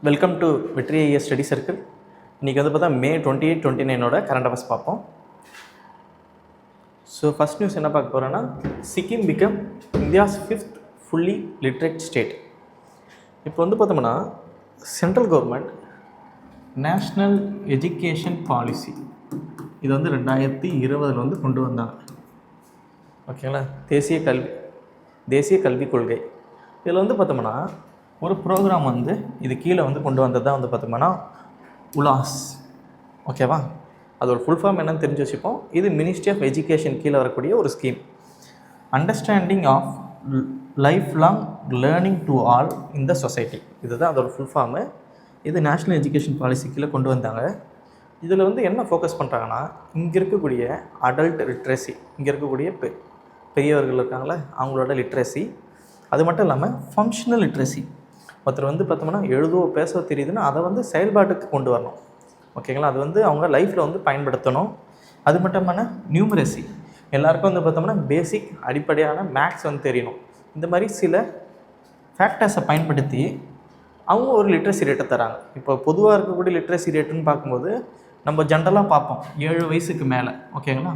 Welcome to வெற்றி IAS study circle. இன்றைக்கி வந்து பார்த்தா மே 28, 29 கரண்ட் அஃபேர்ஸ் பார்ப்போம். ஸோ ஃபஸ்ட் நியூஸ் என்ன பார்க்க போகிறோன்னா, Sikkim become India's 5th fully literate state. இப்போ வந்து பார்த்தோம்னா central government national education policy இது வந்து 2020 வந்து கொண்டு வந்தாங்க. ஓகேங்களா, தேசிய கல்விக் கொள்கை. இதில் வந்து பார்த்தோம்னா ஒரு ப்ரோக்ராம் வந்து இது கீழே வந்து கொண்டு வந்தது தான் வந்து பார்த்தோம்னா உலாஸ். ஓகேவா, அதோட ஃபுல் ஃபார்ம் என்னன்னு தெரிஞ்சு வச்சுப்போம். இது மினிஸ்ட்ரி ஆஃப் எஜுகேஷன் கீழே வரக்கூடிய ஒரு scheme. Understanding of life long learning to all in the society, இதுதான் அதோட ஃபுல் ஃபார்மு. இது நேஷ்னல் எஜுகேஷன் பாலிசி கீழே கொண்டு வந்தாங்க. இதில் வந்து என்ன ஃபோக்கஸ் பண்ணுறாங்கன்னா, இங்கே இருக்கக்கூடிய அடல்ட் லிட்ரஸி, இங்கே இருக்கக்கூடிய பெரியவர்கள் இருக்காங்களே அவங்களோட லிட்ரஸி, அது மட்டும் இல்லாமல் ஃபங்க்ஷனல் லிட்ரஸி. ஒருத்தர் வந்து பார்த்தோம்னா எழுதவோ பேசவோ தெரியுதுன்னா அதை வந்து செயல்பாட்டுக்கு கொண்டு வரணும். ஓகேங்களா, அது வந்து அவங்க லைஃப்பில் வந்து பயன்படுத்தணும். அது மட்டும் இல்லாமல் நியூமரசி, எல்லாருக்கும் வந்து பார்த்தோம்னா பேசிக் அடிப்படையான மேக்ஸ் வந்து தெரியணும். இந்த மாதிரி சில ஃபேக்டர்ஸை பயன்படுத்தி அவங்க ஒரு லிட்ரஸி ரேட்டை தராங்க. இப்போ பொதுவாக இருக்கக்கூடிய லிட்ரஸி ரேட்டுன்னு பார்க்கும்போது நம்ம ஜென்ரலாக பார்ப்போம் 7 வயசுக்கு மேலே. ஓகேங்களா,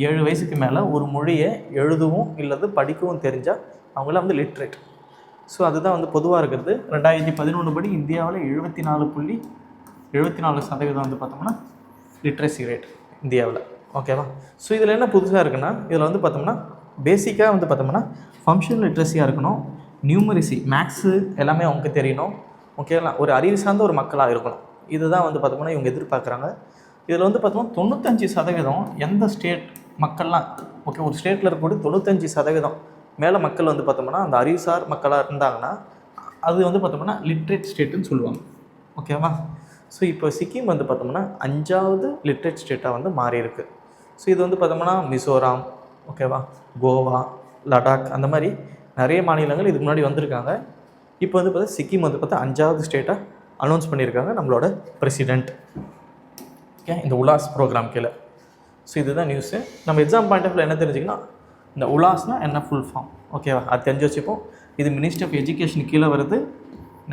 7 வயசுக்கு மேலே ஒரு மொழியை எழுதவும் இல்லது படிக்கவும் தெரிஞ்சால் அவங்களாம் வந்து லிட்ரேட். ஸோ அதுதான் வந்து பொதுவாக இருக்கிறது. 2011 படி இந்தியாவில் 74% வந்து பார்த்தோம்னா லிட்ரஸி ரேட் இந்தியாவில். ஓகேவா, ஸோ இதில் என்ன புதுசாக இருக்குன்னா, இதில் வந்து பார்த்தோம்னா பேசிக்காக வந்து பார்த்தோம்னா ஃபங்க்ஷனல் லிட்ரஸியாக இருக்கணும், நியூமரிசி மேக்ஸு எல்லாமே அவங்களுக்கு தெரியணும். ஓகேங்களா, ஒரு அறிவு சார்ந்த ஒரு மக்களாக இருக்கணும். இதுதான் வந்து பார்த்தோம்னா இவங்க எதிர்பார்க்குறாங்க. இதில் வந்து பார்த்தோம்னா 95% எந்த ஸ்டேட் மக்கள்லாம், ஓகே, ஒரு ஸ்டேட்டில் இருக்கக்கூடிய 95% மேலே மக்கள் வந்து பார்த்தோம்னா அந்த அறிவுசார் மக்களாக இருந்தாங்கன்னா அது வந்து பார்த்தோம்னா லிட்ரேட் ஸ்டேட்டுன்னு சொல்லுவாங்க. ஓகேவா, ஸோ இப்போ சிக்கிம் வந்து பார்த்தோம்னா 5வது லிட்ரேட் ஸ்டேட்டாக வந்து மாறி இருக்குது. ஸோ இது வந்து பார்த்தோம்னா மிசோராம், ஓகேவா, கோவா, லடாக் அந்த மாதிரி நிறைய மாநிலங்கள் இதுக்கு முன்னாடி வந்திருக்காங்க. இப்போ வந்து பார்த்தா சிக்கிம் வந்து பார்த்தா 5வது ஸ்டேட்டாக அனௌன்ஸ் பண்ணியிருக்காங்க நம்மளோட பிரசிடெண்ட். ஓகே, இந்த உலாஸ் ப்ரோக்ராம் கீழே. ஸோ இதுதான் நியூஸு. நம்ம எக்ஸாம் பாயிண்ட் ஆஃப் வியூ என்ன தெரிஞ்சுக்கணும், இந்த உலாஸ்னால் என்ன ஃபுல் ஃபார்ம், ஓகேவா, அது தெரிஞ்சு வச்சுப்போம். இது மினிஸ்ட்ரி ஆஃப் எஜுகேஷன் கீழே வருது.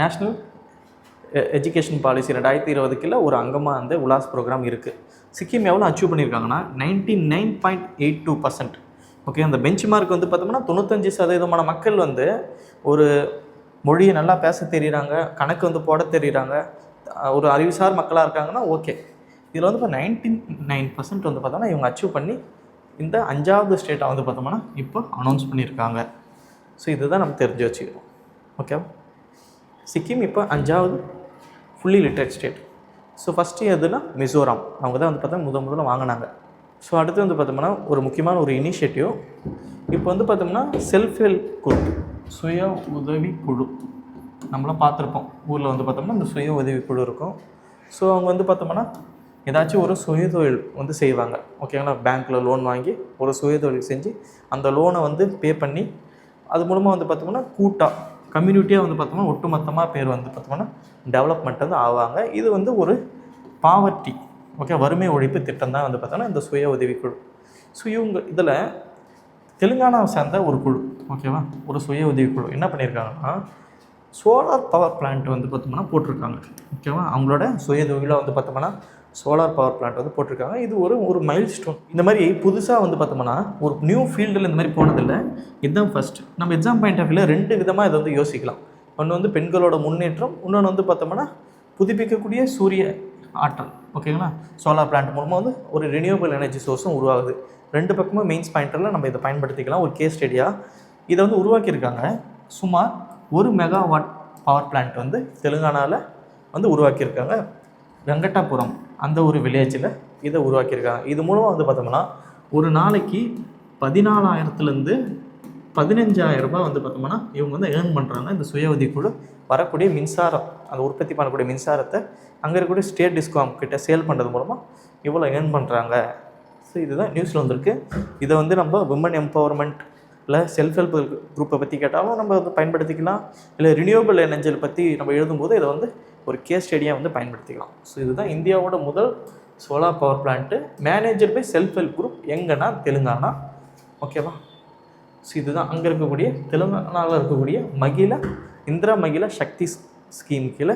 நேஷ்னல் எஜுகேஷன் பாலிசி 2020 கீழே ஒரு அங்கமாக அந்த உலாஸ் ப்ரோக்ராம் இருக்குது. சிக்கிம் எவ்வளோ அச்சீவ் பண்ணியிருக்காங்கன்னா 99.82%. ஓகே, அந்த பெஞ்ச் மார்க் வந்து பார்த்தோம்னா 95% மக்கள் வந்து ஒரு மொழியை நல்லா பேச தெரியுறாங்க, கணக்கு வந்து போட தெரியுறாங்க, ஒரு அறிவுசார் மக்களாக இருக்காங்கன்னா ஓகே. இதில் வந்து இப்போ 99% வந்து பார்த்தோம்னா இவங்க அச்சீவ் பண்ணி இந்த 5வது ஸ்டேட்டை வந்து பார்த்தோம்னா இப்போ அனௌன்ஸ் பண்ணியிருக்காங்க. ஸோ இதுதான் நம்ம தெரிஞ்சு வச்சுக்கிறோம். ஓகேவா, சிக்கிம் இப்போ 5வது fully literate state. So first எதுனா மிசோராம், அவங்க தான் வந்து பார்த்தா முதல்ல வாங்கினாங்க. ஸோ அடுத்து வந்து பார்த்தோம்னா ஒரு முக்கியமான ஒரு இனிஷியேட்டிவ் இப்போ வந்து பார்த்தோம்னா செல்ஃப் ஹெல்ப் குரூப், சுய உதவி குழு. நம்மளாம் பார்த்துருப்போம் ஊரில் வந்து பார்த்தோம்னா இந்த சுய உதவி குழு இருக்கும். ஸோ அவங்க வந்து பார்த்தோம்னா ஏதாச்சும் ஒரு சுயதொழில் வந்து செய்வாங்க. ஓகேங்களா, பேங்க்கில் லோன் வாங்கி ஒரு சுயதொழில் செஞ்சு அந்த லோனை வந்து பே பண்ணி அது மூலமாக வந்து பார்த்தோம்னா கம்யூனிட்டியாக வந்து பார்த்தோம்னா ஒட்டுமொத்தமாக பேர் வந்து பார்த்தோம்னா டெவலப்மெண்ட் வந்து ஆவாங்க. இது வந்து ஒரு பாவர்ட்டி, ஓகே, வறுமை ஒழிப்பு திட்டம் தான் வந்து பார்த்தோம்னா இந்த சுய உதவி குழு. ஸோ இவங்க இதில் தெலுங்கானாவை சேர்ந்த ஒரு குழு, ஓகேவா, ஒரு சுய உதவி குழு என்ன பண்ணியிருக்காங்கன்னா சோலார் பவர் பிளான்ட் வந்து பார்த்தோம்னா போட்டிருக்காங்க. ஓகேவா, அவங்களோட சுய தொழிலாக வந்து பார்த்தோம்னா சோலார் பவர் பிளான்ட் வந்து போட்டிருக்காங்க. இது ஒரு மைல் ஸ்டோன். இந்த மாதிரி புதுசாக வந்து பார்த்தோம்னா ஒரு நியூ ஃபீல்டில் இந்த மாதிரி போனதில்லை, இதுதான் ஃபஸ்ட்டு. நம்ம எக்ஸாம் பாயிண்ட் ஆஃப் வியூவில் 2 விதமாக இதை வந்து யோசிக்கலாம். ஒன்று வந்து பெண்களோட முன்னேற்றம், இன்னொன்று வந்து பார்த்தோம்னா புதுப்பிக்கக்கூடிய சூரிய ஆற்றல். ஓகேங்களா, சோலார் பிளான்ட் மூலமாக வந்து ஒரு ரினியூவபிள் எனர்ஜி சோர்ஸும் உருவாகுது. 2 பக்கமும் மெயின்ஸ் பாயிண்டரில் நம்ம இதை பயன்படுத்திக்கலாம். ஒரு கேஸ் ஸ்டடியாக இதை வந்து உருவாக்கியிருக்காங்க. சுமார் 1 மெகாவாட் பவர் பிளான்ட் வந்து தெலுங்கானாவில் வந்து உருவாக்கியிருக்காங்க. வெங்கடாபுரம் அந்த ஒரு வில்லேஜில் இதை உருவாக்கியிருக்காங்க. இது மூலமாக வந்து பார்த்தோம்னா ஒரு நாளைக்கு 14,000 15,000 ரூபாய் வந்து பார்த்தோம்னா இவங்க வந்து ஏர்ன் பண்ணுறாங்க. இந்த சுய உதவிக்குழு வரக்கூடிய மின்சாரம், அந்த உற்பத்தி பண்ணக்கூடிய மின்சாரத்தை அங்கே இருக்கக்கூடிய ஸ்டேட் டிஸ்காம் கிட்ட சேல் பண்ணுறது மூலமாக இவ்வளோ ஏர்ன் பண்ணுறாங்க. ஸோ இதுதான் நியூஸில் வந்திருக்கு. இதை வந்து நம்ம விமன் எம்பவர்மெண்ட் இல்லை செல்ஃப் ஹெல்ப் குரூப்பை பற்றி கேட்டாலும் நம்ம வந்து பயன்படுத்திக்கலாம். இல்லை ரினியூவபிள் எனர்ஜியை பற்றி நம்ம எழுதும்போது இதை வந்து ஒரு கேஸ் ஸ்டடியாக வந்து பயன்படுத்திக்கலாம். ஸோ இதுதான் இந்தியாவோட முதல் solar power plant manager by self help group. எங்கன்னா தெலுங்கானா. ஓகேவா, ஸோ இதுதான் அங்கே இருக்கக்கூடிய தெலுங்கானாவில் இருக்கக்கூடிய இந்திரா மகிழா சக்தி ஸ்கீம் கீழே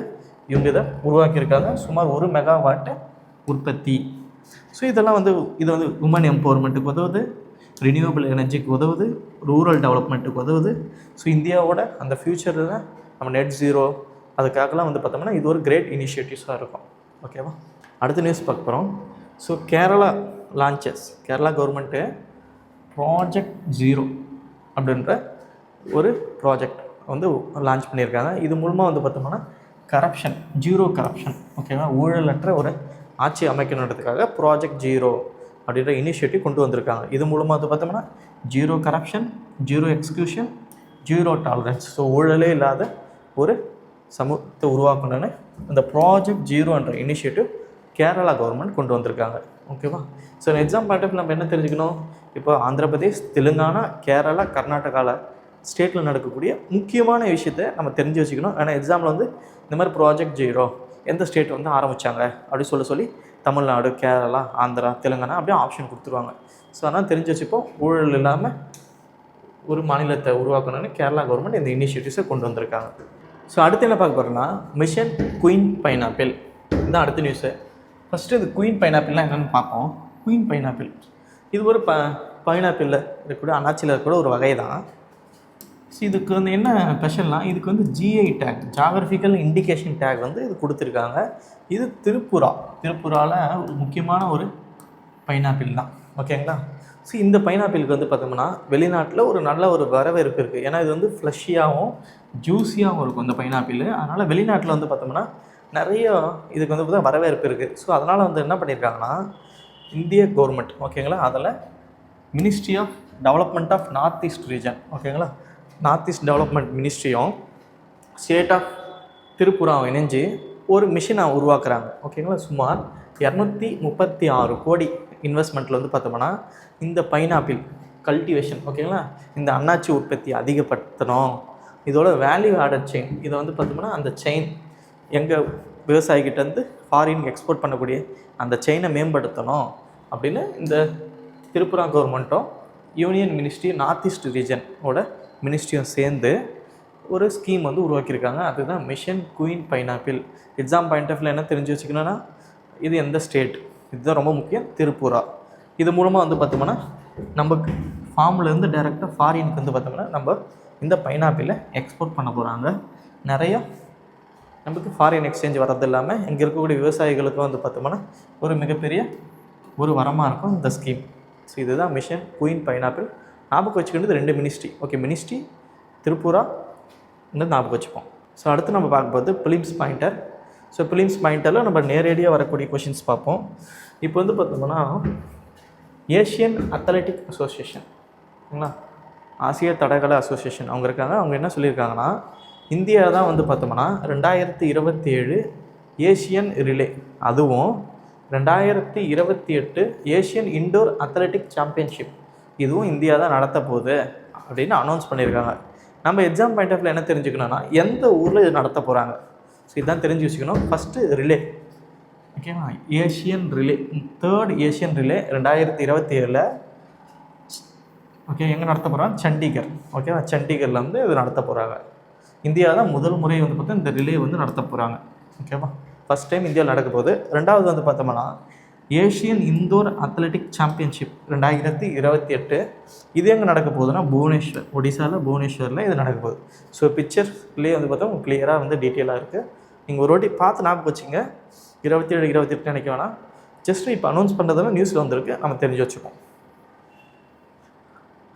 இவங்க இதை உருவாக்கியிருக்காங்க. சுமார் 1 மெகாவாட் உற்பத்தி. ஸோ இதெல்லாம் வந்து இது வந்து உமன் எம்பவர்மெண்ட்டுக்கு உதவுது, ரினியூவபிள் எனர்ஜிக்கு உதவுது, ரூரல் டெவலப்மெண்ட்டுக்கு உதவுது. ஸோ இந்தியாவோட அந்த ஃப்யூச்சரில் நம்ம நெட் ஜீரோ அதுக்காகலாம் வந்து பார்த்தோம்னா இது ஒரு கிரேட் இனிஷியேட்டிவ்ஸாக இருக்கும். ஓகேவா? அடுத்த நியூஸ் பார்க்க போகிறோம். So Kerala government project zero அப்படின்ற ஒரு ப்ராஜெக்ட் வந்து லான்ச் பண்ணியிருக்காங்க. இது மூலமாக வந்து பார்த்தோம்னா ஜீரோ கரப்ஷன், ஓகேவா, ஊழலற்ற ஒரு ஆட்சி அமைக்கணுன்றதுக்காக ப்ராஜெக்ட் ஜீரோ அப்படின்ற இனிஷியேட்டிவ் கொண்டு வந்திருக்காங்க. இது மூலமாக வந்து பார்த்தோம்னா zero corruption, zero exclusion, zero tolerance, so ஊழலே இல்லாத ஒரு சமூகத்தை உருவாக்கணும்னு இந்த ப்ராஜெக்ட் ஜீரோ என்ற இனிஷியேட்டிவ் கேரளா கவர்மெண்ட் கொண்டு வந்திருக்காங்க. ஓகேவா? ஸோ எக்ஸாம் பாயிண்ட் நம்ம என்ன தெரிஞ்சுக்கணும், இப்போ ஆந்திர பிரதேஷ், தெலுங்கானா, கேரளா, கர்நாடகாவில் ஸ்டேட்டில் நடக்கக்கூடிய முக்கியமான விஷயத்தை நம்ம தெரிஞ்சு வச்சுக்கணும். ஏன்னா எக்ஸாமில் வந்து இந்த மாதிரி ப்ராஜெக்ட் ஜீரோ எந்த ஸ்டேட் வந்து ஆரம்பித்தாங்க அப்படின்னு சொல்லி தமிழ்நாடு, கேரளா, ஆந்திரா, தெலுங்கானா அப்படியே ஆப்ஷன் கொடுத்துருவாங்க. ஸோ அதனால் தெரிஞ்சு வச்சுப்போம். ஊழல் இல்லாமல் ஒரு மாநிலத்தை உருவாக்கணும்னு கேரளா கவர்மெண்ட் இந்த இனிஷியேட்டிவ்ஸை கொண்டு வந்திருக்காங்க. ஸோ அடுத்து என்ன பார்க்க போகிறோன்னா மிஷன் குயின் பைனாப்பிள் இதுதான் அடுத்த நியூஸு. ஃபஸ்ட்டு இது குயின் பைனாப்பிள்லாம் என்னென்னு பார்ப்போம். குயின் பைனாப்பிள் இது ஒரு பைனாப்பிளில் இருக்கக்கூடிய அண்ணாச்சியில் இருக்கக்கூடிய ஒரு வகை தான். ஸோ இதுக்கு வந்து என்ன ஸ்பெஷல்னால் இதுக்கு வந்து GI take, geographical indication take வந்து இது கொடுத்துருக்காங்க. இது திருப்புராவில் ஒரு முக்கியமான ஒரு பைனாப்பிள் தான். ஓகேங்களா? ஸோ இந்த பைனாப்பிளுக்கு வந்து பார்த்தோம்னா வெளிநாட்டில் ஒரு நல்ல ஒரு வரவேற்பு இருக்குது. ஏன்னா இது வந்து ஃப்ளஷியாகவும் ஜூஸியாகவும் இருக்கும் இந்த பைனாப்பிள். அதனால் வெளிநாட்டில் வந்து பார்த்தோம்னா நிறைய இதுக்கு வந்து பார்த்தா வரவேற்பு இருக்குது. ஸோ அதனால் வந்து என்ன பண்ணியிருக்காங்கன்னா இந்திய கவர்மெண்ட், ஓகேங்களா, அதில் ministry of development of north east region, ஓகேங்களா, நார்த் ஈஸ்ட் டெவலப்மெண்ட் மினிஸ்ட்ரியும் ஸ்டேட் ஆஃப் திருப்புராவும் இணைஞ்சு ஒரு மிஷினை உருவாக்குறாங்க. ஓகேங்களா? சுமார் 236 கோடி இன்வெஸ்ட்மெண்ட்டில் வந்து பார்த்தோம்னா இந்த பைனாப்பிள் கல்டிவேஷன், ஓகேங்களா, இந்த அன்னாச்சி உற்பத்தி அதிகப்படுத்தணும். இதோட வேல்யூ ஆடட் செயின், இதை வந்து பார்த்தோம்னா அந்த செயின் எங்கள் விவசாயிகிட்டேருந்து ஃபாரின் எக்ஸ்போர்ட் பண்ணக்கூடிய அந்த செயினை மேம்படுத்தணும் அப்படின்னு இந்த திரிபுரா கவர்மெண்ட்டும் யூனியன் மினிஸ்ட்ரி நார்த் ஈஸ்ட் ரீஜனோட மினிஸ்ட்ரியும் சேர்ந்து ஒரு ஸ்கீம் வந்து உருவாக்கியிருக்காங்க. அதுதான் mission queen pineapple. Exam point of view என்ன தெரிஞ்சு வச்சுக்கணுன்னா இது எந்த ஸ்டேட், இதுதான் ரொம்ப முக்கியம், திரிபுரா. இது மூலமாக வந்து பார்த்தோம்னா நமக்கு ஃபார்ம்லேருந்து டைரெக்டாக ஃபாரினுக்கு வந்து பார்த்தோம்னா நம்ம இந்த பைனாப்பிளை எக்ஸ்போர்ட் பண்ண போகிறாங்க. நிறையா நமக்கு ஃபாரின் எக்ஸ்சேஞ்ச் வரது இல்லாமல் இங்கே இருக்கக்கூடிய விவசாயிகளுக்கும் வந்து பார்த்தோம்னா ஒரு மிகப்பெரிய ஒரு வரமாக இருக்கும் இந்த ஸ்கீம். ஸோ இதுதான் மிஷன் குயின் பைனாப்பிள். ஞாபகம் வச்சுக்கிட்டு 2 மினிஸ்ட்ரி, ஓகே, மினிஸ்ட்ரி திரிபுரா ஞாபகம் வச்சுப்போம். ஸோ அடுத்து நம்ம பார்க்கும்போது பிலிம்ஸ் பாயிண்டர். ஸோ பிலிம்ஸ் பாயிண்டரில் நம்ம நேரடியாக வரக்கூடிய கொஷின்ஸ் பார்ப்போம். இப்போ வந்து பார்த்தோம்னா ஏஷியன் அத்லெட்டிக் அசோசியேஷன், ஓகேங்களா, ஆசிய தடகள அசோசியேஷன் அவங்க இருக்காங்க. அவங்க என்ன சொல்லியிருக்காங்கன்னா இந்தியா தான் வந்து பார்த்தோம்னா 2027 ஏஷியன் ரிலே, அதுவும் 2028 ஏஷியன் இண்டோர் அத்லெட்டிக் சாம்பியன்ஷிப், இதுவும் இந்தியா தான் நடத்த போகுது அப்படின்னு அனௌன்ஸ் பண்ணியிருக்காங்க. நம்ம எக்ஸாம் பாயிண்ட் ஆஃப் வியூ என்ன தெரிஞ்சுக்கணும்னா எந்த ஊரில் இது நடத்த போகிறாங்க. ஸோ இதுதான் தெரிஞ்சு வச்சுக்கணும். ஃபஸ்ட்டு ரிலே, ஓகேவா, Asian relay, 3rd Asian relay 2027 okay எங்கே நடத்த போகிறாங்க, சண்டிகர், ஓகேவா, சண்டிகரில் வந்து இது நடத்த போகிறாங்க. இந்தியா தான் முதல் முறை வந்து பார்த்தா இந்த ரிலே வந்து நடத்த போகிறாங்க. ஓகேவா, ஃபஸ்ட் டைம் இந்தியாவில் நடக்க போகுது. ரெண்டாவது வந்து பார்த்தோம்னா ஏஷியன் இண்டோர் அத்லெட்டிக் சாம்பியன்ஷிப் 2028 இது எங்கே நடக்க போகுதுன்னா புவனேஸ்வர், ஒடிசாவில் புவனேஸ்வரில் இது நடக்க போகுது. ஸோ பிக்சர்லேயே வந்து பார்த்தா உங்களுக்கு கிளியராக வந்து டீட்டெயிலாக இருக்குது. நீங்கள் ஒரு வாட்டி பார்த்து ஞாபகம் வச்சுங்க. 27 28 நினைக்க வேணாம், ஜஸ்ட் இப்போ அனௌன்ஸ் பண்ணுறதுல நியூஸில் வந்துருக்கு, நம்ம தெரிஞ்சு வச்சுப்போம்.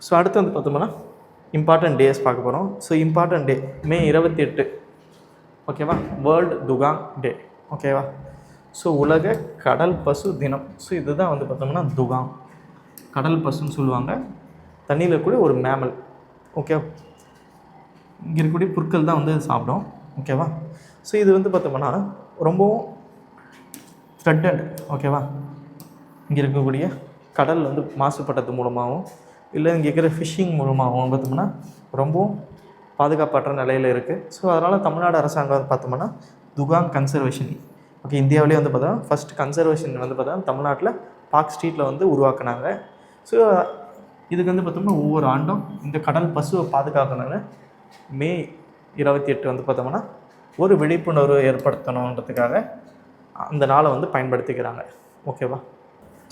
ஸோ அடுத்து வந்து பார்த்தோம்னா இம்பார்ட்டன்ட் டேஸ் பார்க்க போகிறோம். ஸோ இம்பார்ட்டன்ட் டே May 28, ஓகேவா, வேர்ல்டு துகாங் டே, ஓகேவா. ஸோ உலக கடல் பசு தினம். ஸோ இதுதான் வந்து பார்த்தோம்னா துகாங், கடல் பசுன்னு சொல்லுவாங்க. தண்ணியில் இருக்கக்கூடிய ஒரு மேமல், ஓகே, இங்கே இருக்கக்கூடிய புற்கள் தான் வந்து சாப்பிடும், ஓகேவா. ஸோ இது வந்து பார்த்தோம்னா ரொம்பவும் த்ரெட்டட், ஓகேவா, இங்கே இருக்கக்கூடிய கடல் வந்து மாசுபட்டது மூலமாகவும் இல்லை இங்கே இருக்கிற ஃபிஷ்ஷிங் மூலமாகவும் பார்த்தோம்னா ரொம்பவும் பாதுகாப்பற்ற நிலையில் இருக்குது. ஸோ அதனால் தமிழ்நாடு அரசாங்கம் வந்து பார்த்தோம்னா துகாங் கன்சர்வேஷன், ஓகே, இந்தியாவிலே வந்து பார்த்தா ஃபஸ்ட் கன்சர்வேஷன் வந்து பார்த்தா தமிழ்நாட்டில் பார்க் ஸ்ட்ரீட்டில் வந்து உருவாக்குனாங்க. ஸோ இதுக்கு வந்து பார்த்தோம்னா ஒவ்வொரு ஆண்டும் இந்த கடல் பசுவை பாதுகாக்கணும்னு May 28 வந்து பார்த்தோம்னா ஒரு விழிப்புணர்வு ஏற்படுத்தணுன்றதுக்காக அந்த நாளை வந்து பயன்படுத்திக்கிறாங்க. ஓகேவா?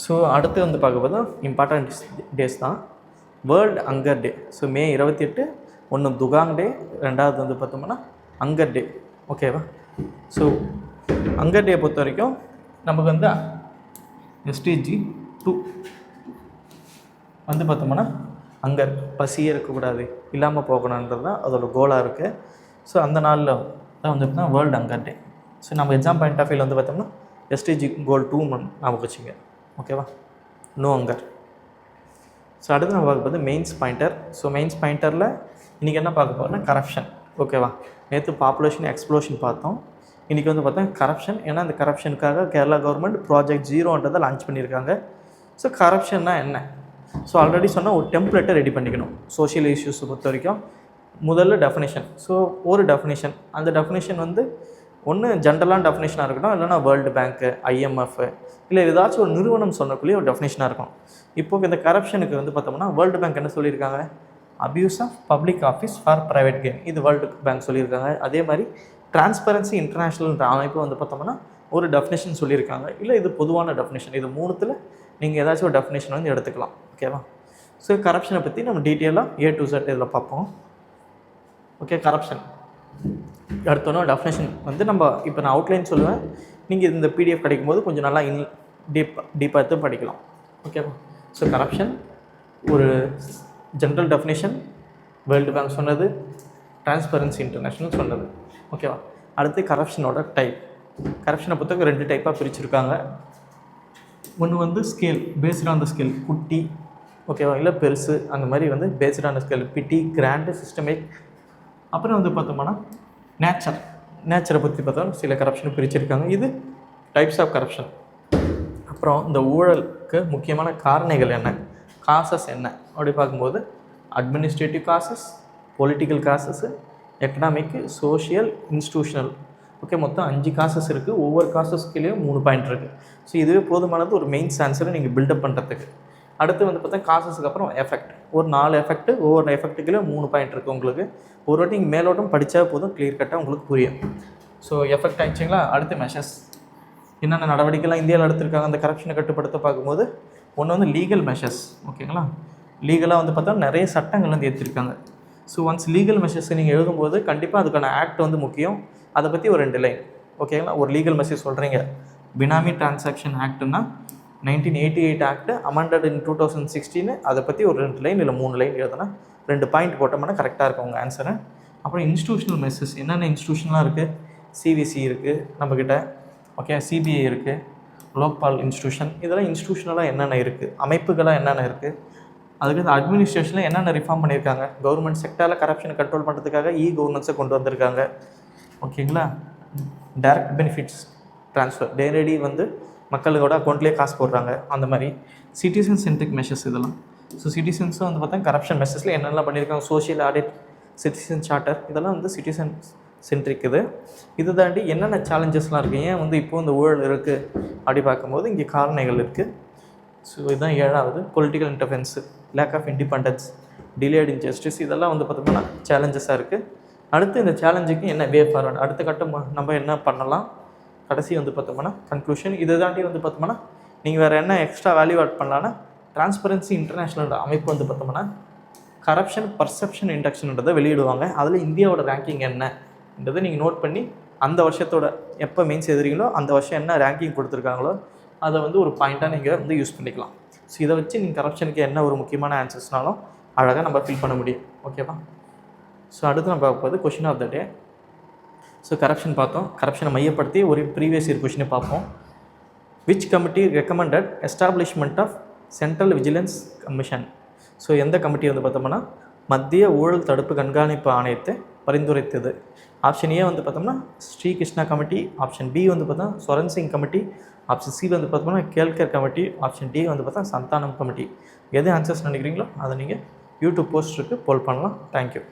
ஸோ அடுத்து வந்து பார்க்கும்போது இம்பார்ட்டன்ட் டேஸ் தான். வேர்ல்டு ஹங்கர் டே. ஸோ மே 28 ஒன்று துகாங் டே, ரெண்டாவது வந்து பார்த்தோம்னா ஹங்கர் டே. ஓகேவா? ஸோ ஹங்கர் டே பொறுத்த வரைக்கும் நமக்கு வந்து SDG 2 வந்து பார்த்தோம்னா ஹங்கர், பசியே இருக்கக்கூடாது, இல்லாமல் போகணுன்றது தான் அதோட கோலாக இருக்குது. ஸோ அந்த நாளில் தான் வந்து பார்த்தோம்னா வேர்ல்டு ஹங்கர் டே. ஸோ நம்ம எக்ஸாம் பாயிண்ட் ஆஃப் வியூவில் வந்து பார்த்தோம்னா SDG கோல் 2 ஞாபகம் வச்சுங்க. ஓகேவா? No hunger. ஸோ அடுத்து நம்ம பார்க்க போது மெயின்ஸ் பாயிண்டர். ஸோ மெயின்ஸ் பாயிண்டரில் இன்றைக்கி என்ன பார்க்க போகிறோம்னா கரப்ஷன். ஓகேவா? நேற்று பாப்புலேஷன் எக்ஸ்ப்ளோஷன் பார்த்தோம். இன்றைக்கி வந்து பார்த்தா கரப்ஷன். ஏன்னா அந்த கரப்ஷனுக்காக கேரளா கவர்மெண்ட் ப்ராஜெக்ட் 0ன்றதை லான்ச் பண்ணியிருக்காங்க. ஸோ கரப்ஷன்னா என்ன? ஸோ ஆல்ரெடி சொன்னால் ஒரு டெம்ப்ளேட்டை ரெடி பண்ணிக்கணும். சோஷியல் இஷ்யூஸை பொறுத்த வரைக்கும் முதல்ல டெஃபினேஷன். ஸோ ஒரு டெஃபினேஷன், அந்த டெஃபினேஷன் வந்து ஒன்று ஜென்ரலான டெஃபினேஷனாக இருக்கணும், இல்லைனா வேர்ல்டு பேங்க்கு, IMF இல்லை ஏதாச்சும் ஒரு நிறுவனம் சொன்னக்குள்ளேயே ஒரு டெஃபினேஷனாக இருக்கும். இப்போது இந்த கரப்ஷனுக்கு வந்து பார்த்தோம்னா வேர்ல்டு பேங்க் என்ன சொல்லியிருக்காங்க? Abuse of public office for private gain. இது வேர்ல்டு பேங்க் சொல்லியிருக்காங்க. அதே மாதிரி டிரான்ஸ்பரன்சி இன்டர்நேஷ்னல்ன்ற அமைப்பு வந்து பார்த்தோம்னா ஒரு டெஃபினேஷன் சொல்லியிருக்காங்க. இல்லை இது பொதுவான டெஃபினேஷன். இது மூணுத்தில் நீங்கள் ஏதாச்சும் ஒரு டெஃபினேஷன் வந்து எடுத்துக்கலாம். ஓகேவா? ஸோ கரப்ஷனை பற்றி நம்ம டீட்டெயிலாக A to Z இதில் பார்ப்போம். ஓகே, கரப்ஷன் அடுத்தோன்னா டெஃபினேஷன் வந்து நம்ம இப்போ நான் அவுட்லைன் சொல்லுவேன். நீங்கள் இந்த PDF கிடைக்கும் போது கொஞ்சம் நல்லா டீப்பாக எடுத்து படிக்கலாம். ஓகேவா? ஸோ கரப்ஷன் ஒரு ஜென்ரல் டெஃபினேஷன், வேர்ல்டு பேங்க் சொன்னது, டிரான்ஸ்பரன்சி இன்டர்நேஷ்னல் சொன்னது. ஓகேவா? அடுத்து கரப்ஷனோட டைப். கரப்ஷனை பொறுத்தவரைக்கும் 2 டைப்பாக பிரிச்சுருக்காங்க. ஒன்று வந்து scale, based on the scale, குட்டி, ஓகேவா, இல்லை பெருசு, அந்த மாதிரி வந்து based on the scale, petty, grand, systemic. அப்புறம் வந்து பார்த்தோம்னா நேச்சரை பற்றி பார்த்தோம்னா சில கரப்ஷனை பிரிச்சுருக்காங்க. இது டைப்ஸ் ஆஃப் கரப்ஷன். அப்புறம் இந்த ஊழலுக்கு முக்கியமான காரணிகள் என்ன, காசஸ் என்ன அப்படி பார்க்கும்போது administrative causes, political causes, economic, social, institutional. Okay, மொத்தம் 5 காசஸ் இருக்குது. ஒவ்வொரு காசஸ்க்குலேயும் 3 பாயிண்ட் இருக்குது. ஸோ இதுவே போதுமானது ஒரு மெயின்ஸ் ஆன்சரை நீங்கள் பில்டப் பண்ணுறதுக்கு. அடுத்து வந்து பார்த்தா காசஸுக்கு அப்புறம் எஃபெக்ட், ஒரு 4 எஃபெக்ட்டு, ஒவ்வொரு எஃபெக்ட்டுக்குலேயும் 3 பாயிண்ட் இருக்குது உங்களுக்கு. ஒரு வாட்டி நீங்கள் மேலோட்டம் படித்தா போதும், கிளியர் கட்டாக உங்களுக்கு புரியும். ஸோ எஃபெக்ட் ஆகிடுச்சிங்களா? அடுத்து மெஷர்ஸ், என்னென்ன நடவடிக்கைலாம் இந்தியாவில் எடுத்திருக்காங்க அந்த கரப்ஷனை கட்டுப்படுத்த பார்க்கும்போது ஒன்று வந்து லீகல் மெஷர்ஸ். ஓகேங்களா? லீகலாக வந்து பார்த்தா நிறைய சட்டங்கள் வந்து ஏற்றிருக்காங்க. ஸோ ஒன்ஸ் லீகல் மெஷர்ஸை நீங்கள் எழுதும்போது கண்டிப்பாக அதுக்கான ஆக்ட் வந்து முக்கியம். அதை பற்றி ஒரு 2 லைன். ஓகேங்களா? ஒரு லீகல் மெஷர் சொல்கிறீங்க, பினாமி டிரான்சாக்ஷன் ஆக்ட்னா 1988 ஆக்ட் அமெண்டட் இன் 2016, அதை பற்றி ஒரு 2 லைன் இல்லை 3 லைன் எழுதுனா 2 பாயிண்ட் போட்டோம்னா கரெக்டாக இருக்கும் உங்கள் ஆன்சரு. அப்புறம் இன்ஸ்டியூஷனல் மெஷர்ஸ், என்னென்ன இன்ஸ்டியூஷன்லாம் இருக்குது? CVC இருக்குது நம்மக்கிட்ட, ஓகே, CBI இருக்குது, லோக்பால் இன்ஸ்டியூஷன். இதெல்லாம் இன்ஸ்டியூஷனலாக என்னென்ன இருக்குது, அமைப்புகளாக என்னென்ன இருக்குது. அதுக்கு அட்மினிஸ்ட்ரேஷனில் என்னென்ன ரிஃபார்ம் பண்ணியிருக்காங்க, கவர்மெண்ட் செக்டரில் கரப்ஷனை கண்ட்ரோல் பண்ணுறதுக்காக கவர்னன்ஸை கொண்டு வந்திருக்காங்க. ஓகேங்களா? டைரக்ட் பெனிஃபிட்ஸ் ட்ரான்ஸ்ஃபர், நேரடி வந்து மக்களோட அக்கௌண்ட்லேயே காசு போடுறாங்க, அந்த மாதிரி. சிட்டிசன் சென்ட்ரிக் மெஷர்ஸ் இதெல்லாம். ஸோ சிட்டிசன்ஸும் வந்து பார்த்தா கரப்ஷன் மெஷர்ஸில் என்னெல்லாம் பண்ணியிருக்காங்க, சோஷியல் ஆடிட், சிட்டிசன் சார்ட்டர், இதெல்லாம் வந்து சிட்டிசன் சென்ட்ரிக். இது தாண்டி என்னென்ன சேலஞ்சஸ்லாம் இருக்குது, ஏன் வந்து இப்போது இந்த ஊழல் இருக்குது அப்படி பார்க்கும்போது இங்கே காரணிகள் இருக்குது. ஸோ இதுதான் 7வது, political interference, lack of independence, delayed in justice. இதெல்லாம் வந்து பார்த்தோம்னா சேலஞ்சஸாக இருக்குது. அடுத்து இந்த சேலஞ்சுக்கு என்ன வே ஃபார்வர்ட், அடுத்த கட்டம் நம்ம என்ன பண்ணலாம், கடைசி வந்து பார்த்தோம்னா கன்க்ளூஷன். இதை தாண்டி வந்து பார்த்தோம்னா நீங்கள் வேறு என்ன எக்ஸ்ட்ரா வேல்யூ ஆட் பண்ணலான்னா டிரான்ஸ்பரன்சி இன்டர்நேஷ்னல் அமைப்பு வந்து பார்த்தோம்னா கரப்ஷன் பர்செப்ஷன் இண்டெக்ஸ்ன்றதை வெளியிடுவாங்க. அதில் இந்தியாவோட ரேங்கிங் என்னன்றதை நீங்கள் நோட் பண்ணி அந்த வருஷத்தோட எப்போ மெயின்ஸ் எழுதுறீங்களோ அந்த வருஷம் என்ன ரேங்கிங் கொடுத்துருக்காங்களோ அதை வந்து ஒரு பாயிண்ட்டாக நீங்கள் வந்து யூஸ் பண்ணிக்கலாம். ஸோ இதை வச்சு நீங்கள் கரப்ஷனுக்கு என்ன ஒரு முக்கியமான ஆன்சர்ஸ்னாலும் அழகாக நம்ம ஃபில் பண்ண முடியும். ஓகேவா? ஸோ அடுத்து நம்ம பார்ப்பது question of the day. So corruption பார்த்தோம். கரப்ஷனை மையப்படுத்தி ஒரு ப்ரீவியஸ் இயர் கொஷினை பார்ப்போம். Which committee recommended establishment of central vigilance commission. So எந்த கமிட்டி வந்து பார்த்தோம்னா மத்திய ஊழல் தடுப்பு கண்காணிப்பு ஆணையத்தை பரிந்துரைத்தது. ஆப்ஷன் ஏ வந்து பார்த்தோம்னா ஸ்ரீகிருஷ்ணா கமிட்டி, ஆப்ஷன் பி வந்து பார்த்தா சொரன் சிங் கமிட்டி, ஆப்ஷன் சி வந்து பார்த்தோம்னா கேல்கர் கமிட்டி, ஆப்ஷன் டி வந்து பார்த்தா சந்தானம் கமிட்டி. எது ஆன்சர்ஸ் நினைக்கிறீங்களோ அதை நீங்கள் யூடியூப் போஸ்ட் இருக்குது போல் பண்ணலாம். தேங்க்யூ.